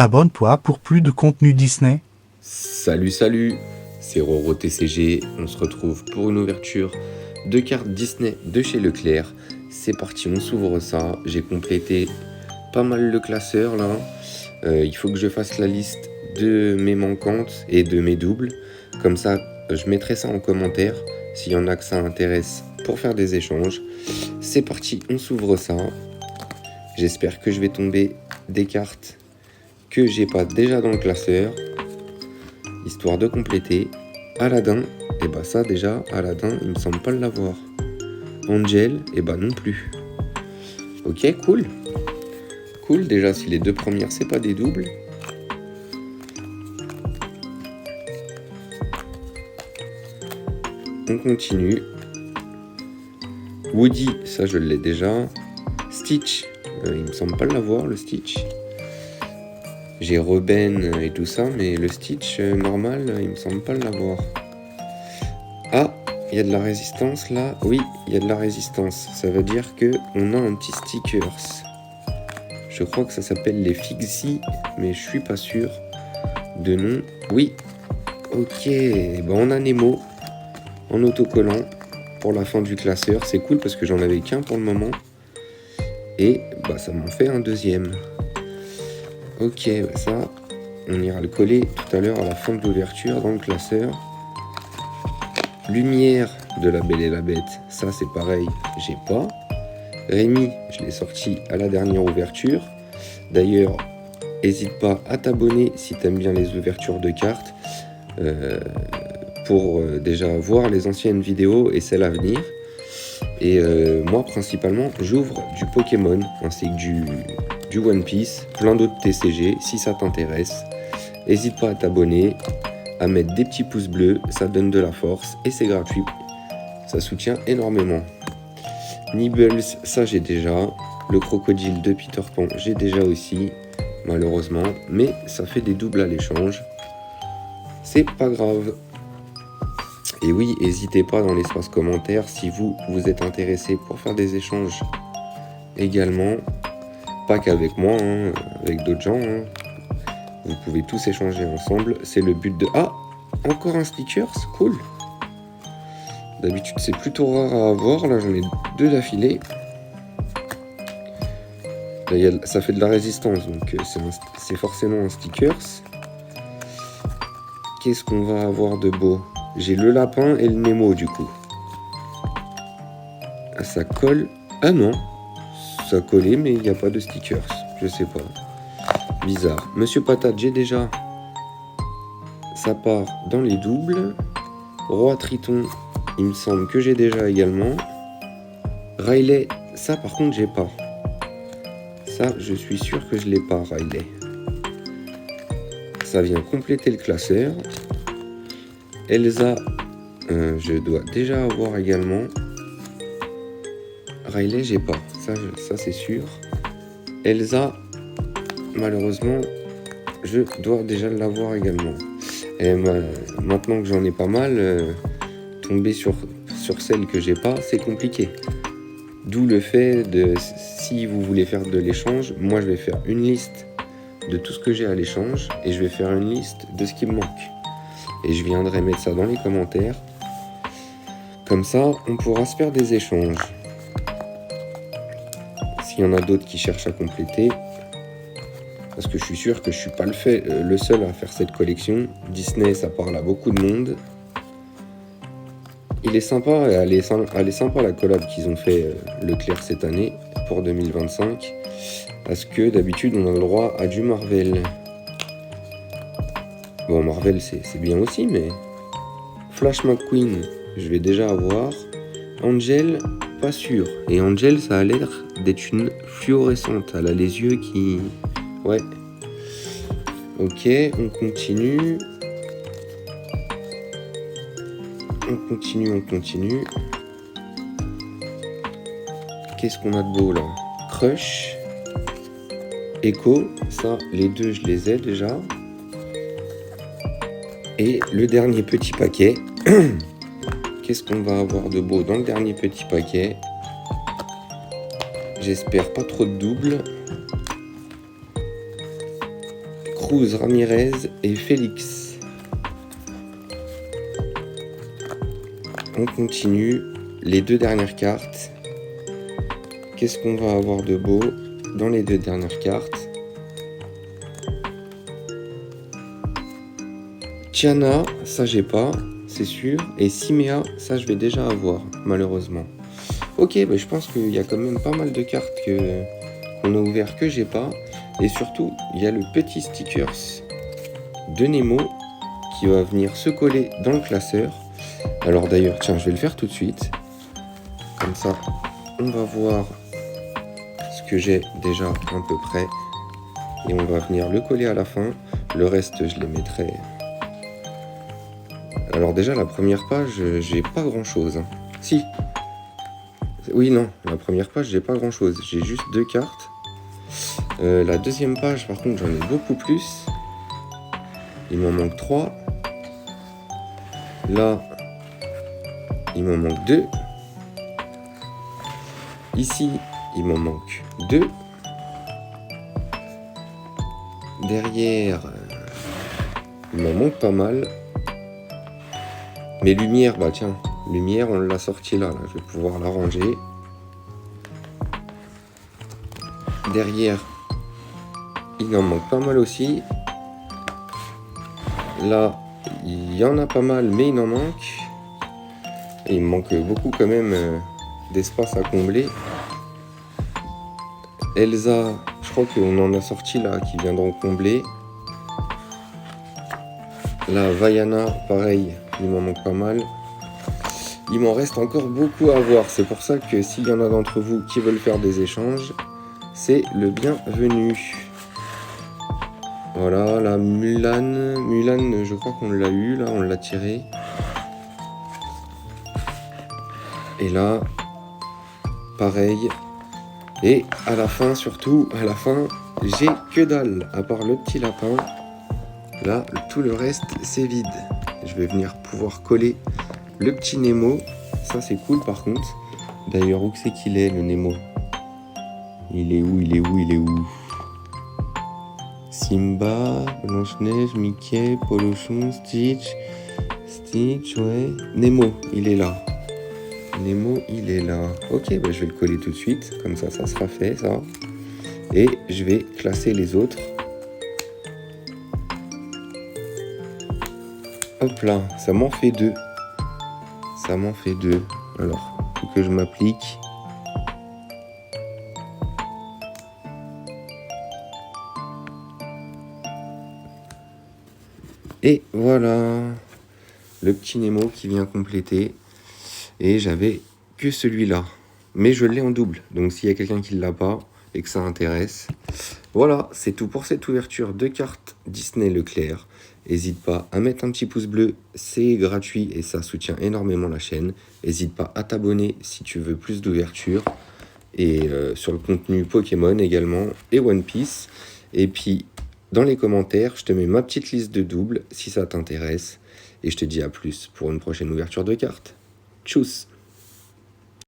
Abonne-toi pour plus de contenu Disney. Salut, c'est Roro TCG, on se retrouve pour une ouverture de cartes Disney de chez Leclerc. C'est parti, on s'ouvre ça, j'ai complété pas mal le classeur là. Il faut que je fasse la liste de mes manquantes et de mes doubles. Comme ça, je mettrai ça en commentaire s'il y en a que ça intéresse pour faire des échanges. C'est parti, on s'ouvre ça. J'espère que je vais tomber des cartes que j'ai pas déjà dans le classeur, histoire de compléter. Aladdin, et bah ça déjà, Aladdin, il me semble pas l'avoir. Angel, et bah non plus. Ok, cool. Cool, déjà si les deux premières c'est pas des doubles. On continue. Woody, ça je l'ai déjà. Stitch, il me semble pas l'avoir le Stitch. J'ai Robin et tout ça, mais le Stitch normal, il me semble pas l'avoir. Ah, il y a de la résistance là. Oui, il y a de la résistance. Ça veut dire que on a un petit stickers. Je crois que ça s'appelle les Fixie, mais je suis pas sûr de nom. Oui, ok. Ben on a Nemo en autocollant pour la fin du classeur. C'est cool parce que j'en avais qu'un pour le moment. Et bah ça m'en fait un deuxième. Ok, bah ça, on ira le coller tout à l'heure à la fin de l'ouverture dans le classeur. Lumière de La Belle et la Bête, ça c'est pareil, j'ai pas. Rémi, je l'ai sorti à la dernière ouverture. D'ailleurs, n'hésite pas à t'abonner si t'aimes bien les ouvertures de cartes pour déjà voir les anciennes vidéos et celles à venir. Et moi principalement, j'ouvre du Pokémon ainsi que du One Piece, plein d'autres TCG si ça t'intéresse. N'hésite pas à t'abonner, à mettre des petits pouces bleus, ça donne de la force et c'est gratuit. Ça soutient énormément. Nibbles, ça j'ai déjà. Le crocodile de Peter Pan, j'ai déjà aussi, malheureusement. Mais ça fait des doubles à l'échange. C'est pas grave. Et oui, n'hésitez pas dans l'espace commentaire si vous êtes intéressé pour faire des échanges également. Pas qu'avec moi, hein, avec d'autres gens. Hein. Vous pouvez tous échanger ensemble. C'est le but de... Ah, encore un stickers, cool. D'habitude, c'est plutôt rare à avoir. Là, j'en ai deux d'affilée. Là, ça fait de la résistance, donc c'est forcément un stickers. Qu'est-ce qu'on va avoir de beau? J'ai le lapin et le Nemo, du coup. Ah, ça colle. Ah non, ça collait, mais il n'y a pas de stickers. Je sais pas. Bizarre. Monsieur Patate, j'ai déjà. Ça part dans les doubles. Roi Triton, il me semble que j'ai déjà également. Riley, ça par contre j'ai pas. Ça, je suis sûr que je l'ai pas, Riley. Ça vient compléter le classeur. Elsa, je dois déjà avoir également. Riley, j'ai pas. Ça c'est sûr. Elsa, malheureusement, je dois déjà l'avoir également. Et maintenant que j'en ai pas mal, tomber sur celle que j'ai pas, c'est compliqué. D'où le fait de, si vous voulez faire de l'échange, moi je vais faire une liste de tout ce que j'ai à l'échange et je vais faire une liste de ce qui me manque. Et je viendrai mettre ça dans les commentaires. Comme ça, on pourra se faire des échanges. S'il y en a d'autres qui cherchent à compléter, parce que je suis sûr que je suis pas le seul à faire cette collection. Disney, ça parle à beaucoup de monde. Il est sympa, elle est sympa la collab qu'ils ont fait Leclerc cette année pour 2025. Parce que d'habitude on a le droit à du Marvel. Bon, Marvel c'est bien aussi, mais Flash McQueen, je vais déjà avoir. Angel, pas sûr. Et Angel, ça a l'air d'être une fluorescente. Elle a les yeux qui... Ouais. Ok, on continue. On continue. Qu'est-ce qu'on a de beau là? Crush. Echo, ça, les deux, je les ai déjà. Et le dernier petit paquet. Qu'est-ce qu'on va avoir de beau dans le dernier petit paquet? J'espère pas trop de doubles. Cruz, Ramirez et Félix. On continue les 2 dernières cartes. Qu'est-ce qu'on va avoir de beau dans les 2 dernières cartes? Tiana, ça j'ai pas, c'est sûr. Et Simea, ça je vais déjà avoir, malheureusement. Ok, bah, je pense qu'il y a quand même pas mal de cartes qu'on a ouvert que j'ai pas. Et surtout, il y a le petit stickers de Nemo qui va venir se coller dans le classeur. Alors d'ailleurs, tiens, je vais le faire tout de suite. Comme ça, on va voir ce que j'ai déjà à peu près. Et on va venir le coller à la fin. Le reste, je les mettrai... Alors déjà, la première page, j'ai pas grand-chose. Hein. Si. Oui, non, la première page, j'ai pas grand-chose. J'ai juste 2 cartes. La deuxième page, par contre, j'en ai beaucoup plus. Il m'en manque 3. Là, il m'en manque 2. Ici, il m'en manque 2. Derrière, il m'en manque pas mal. Mais lumière, bah tiens, lumière, on l'a sorti là. Je vais pouvoir la ranger. Derrière, il en manque pas mal aussi. Là, il y en a pas mal, mais il en manque. Et il me manque beaucoup quand même d'espace à combler. Elsa, je crois qu'on en a sorti là, qui viendront combler. Là, Vaiana, pareil, il m'en manque pas mal. Il m'en reste encore beaucoup à voir. C'est pour ça que s'il y en a d'entre vous qui veulent faire des échanges, c'est le bienvenu. Voilà, la Mulan, je crois qu'on l'a eu, là, on l'a tiré. Et là, pareil. Et à la fin, surtout, à la fin, j'ai que dalle, à part le petit lapin. Là, tout le reste, c'est vide. Je vais venir pouvoir coller le petit Nemo. Ça, c'est cool, par contre. D'ailleurs, où c'est qu'il est, le Nemo? Il est où? Simba, Blanche-Neige, Mickey, Polochon, Stitch, ouais. Nemo, il est là. Ok, bah, je vais le coller tout de suite. Comme ça, ça sera fait, ça. Et je vais classer les autres. Hop là, ça m'en fait 2. Alors, faut que je m'applique. Et voilà, le petit Nemo qui vient compléter. Et j'avais que celui-là. Mais je l'ai en double. Donc s'il y a quelqu'un qui ne l'a pas et que ça intéresse. Voilà, c'est tout pour cette ouverture de cartes Disney Leclerc. N'hésite pas à mettre un petit pouce bleu, c'est gratuit et ça soutient énormément la chaîne. N'hésite pas à t'abonner si tu veux plus d'ouverture. Et sur le contenu Pokémon également et One Piece. Et puis dans les commentaires, je te mets ma petite liste de doubles si ça t'intéresse. Et je te dis à plus pour une prochaine ouverture de cartes. Tchuss!